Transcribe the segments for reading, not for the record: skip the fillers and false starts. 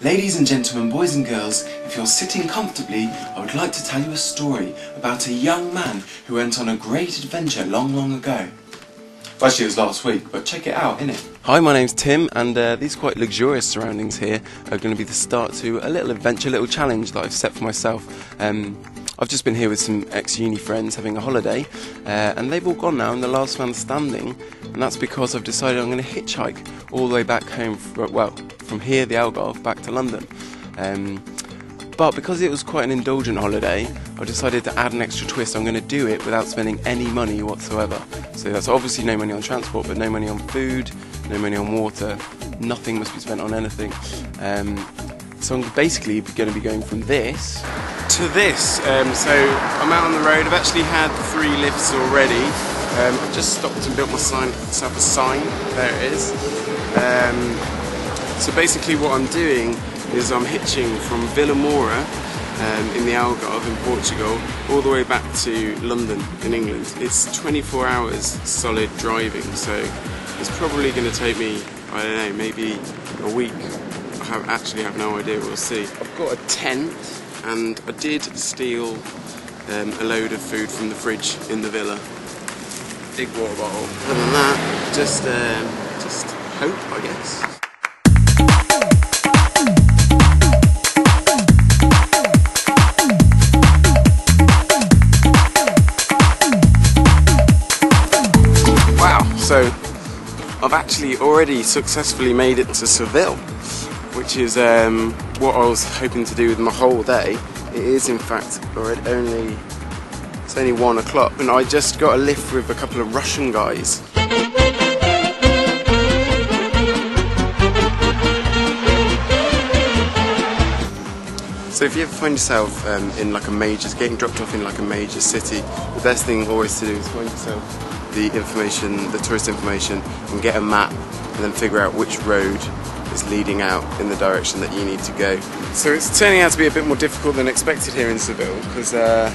Ladies and gentlemen, boys and girls, if you're sitting comfortably, I would like to tell you a story about a young man who went on a great adventure long ago. Well, actually it was last week, but check it out, innit? Hi, my name's Tim, and these quite luxurious surroundings here are going to be the start to a little adventure, little challenge that I've set for myself. I've just been here with some ex-uni friends having a holiday, and they've all gone now, and the last man standing, and that's because I've decided I'm going to hitchhike all the way back home, from here, the Algarve, back to London. But because it was quite an indulgent holiday, I decided to add an extra twist. I'm going to do it without spending any money whatsoever. So that's obviously no money on transport, but no money on food, no money on water, nothing must be spent on anything. So I'm basically going to be going from this to this. So I'm out on the road. I've actually had 3 lifts already. I've just stopped and built myself a sign. There it is. So basically what I'm doing is I'm hitching from Vila Moura in the Algarve in Portugal all the way back to London in England. It's 24 hours solid driving, so it's probably going to take me, I don't know, maybe a week. I actually have no idea, we'll see. I've got a tent, and I did steal a load of food from the fridge in the villa. Big water bottle. Other than that, just hope, I guess. So I've actually already successfully made it to Seville, which is what I was hoping to do with my whole day. It is in fact it's only 1 o'clock, and I just got a lift with a couple of Russian guys. So if you ever find yourself in like getting dropped off in like a major city, the best thing always to do is find yourself the tourist information, and get a map, and then figure out which road is leading out in the direction that you need to go. So it's turning out to be a bit more difficult than expected here in Seville, because the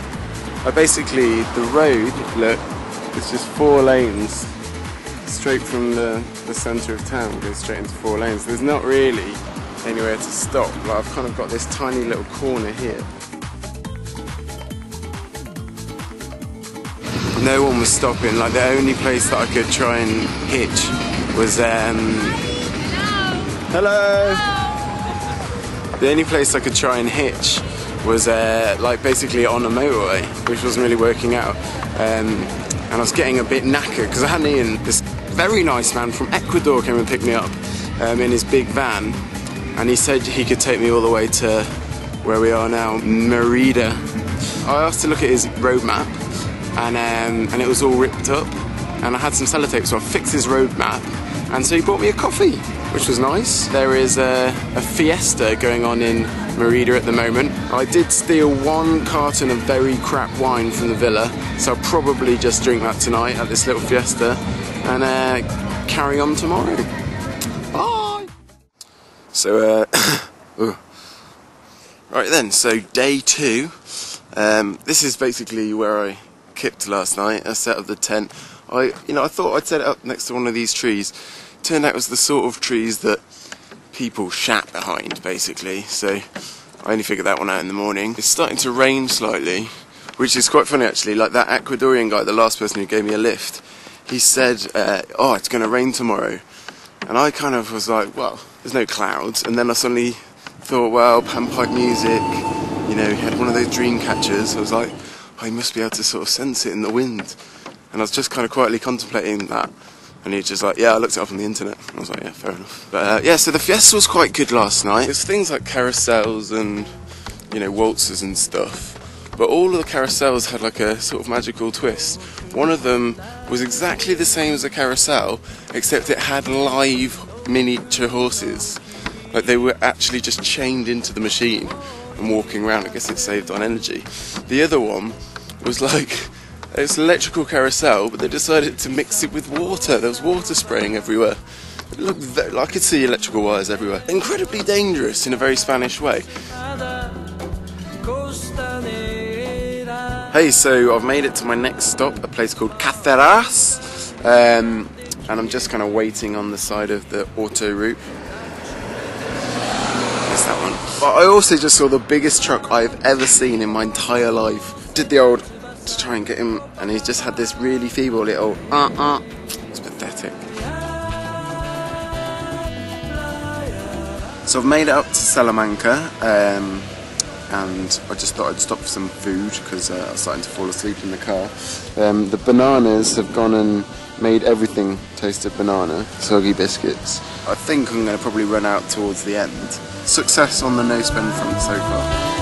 road, look, it's just 4 lanes straight from the centre of town, goes straight into 4 lanes. There's not really anywhere to stop. Like, I've kind of got this tiny little corner here. No one was stopping. Like, the only place that I could try and hitch was hello. The only place I could try and hitch was like basically on a motorway, which wasn't really working out. And I was getting a bit knackered because I hadn't eaten. This very nice man from Ecuador came and picked me up in his big van, and he said he could take me all the way to where we are now, Merida. I asked to look at his road map, and it was all ripped up, and I had some sellotape, so I fixed his road map, and so he bought me a coffee, which was nice. There is a fiesta going on in Merida at the moment. I did steal 1 carton of very crap wine from the villa, so I'll probably just drink that tonight at this little fiesta, and carry on tomorrow. Bye! So, right then, so day 2. This is basically where I kipped last night. I set up the tent. I thought I'd set it up next to one of these trees. Turned out it was the sort of trees that people shat behind, basically. So I only figured that one out in the morning. It's starting to rain slightly, which is quite funny actually. Like that Ecuadorian guy, the last person who gave me a lift, he said, oh, it's going to rain tomorrow. And I kind of was like, well, there's no clouds. And then I suddenly thought, well, panpipe music, you know, he had one of those dream catchers. I was like, oh, he must be able to sort of sense it in the wind. And I was just kind of quietly contemplating that. And he was just like, yeah, I looked it up on the internet. I was like, yeah, fair enough. But yeah, so the fiesta was quite good last night. There's things like carousels and, you know, waltzes and stuff. But all of the carousels had like a sort of magical twist. One of them was exactly the same as a carousel, except it had live miniature horses. Like they were actually just chained into the machine and walking around. I guess it saved on energy. The other one was like, it's an electrical carousel, but they decided to mix it with water. There was water spraying everywhere. It looked I could see electrical wires everywhere. Incredibly dangerous in a very Spanish way. Hey, so I've made it to my next stop, a place called Cáceres, and I'm just kind of waiting on the side of the auto route. Yes, that But I also just saw the biggest truck I've ever seen in my entire life. Did the old to try and get him, and he's just had this really feeble little It's pathetic. So I've made it up to Salamanca, and I just thought I'd stop for some food because I was starting to fall asleep in the car. The bananas have gone and made everything taste of banana, soggy biscuits. I think I'm going to probably run out towards the end. Success on the no spend front so far.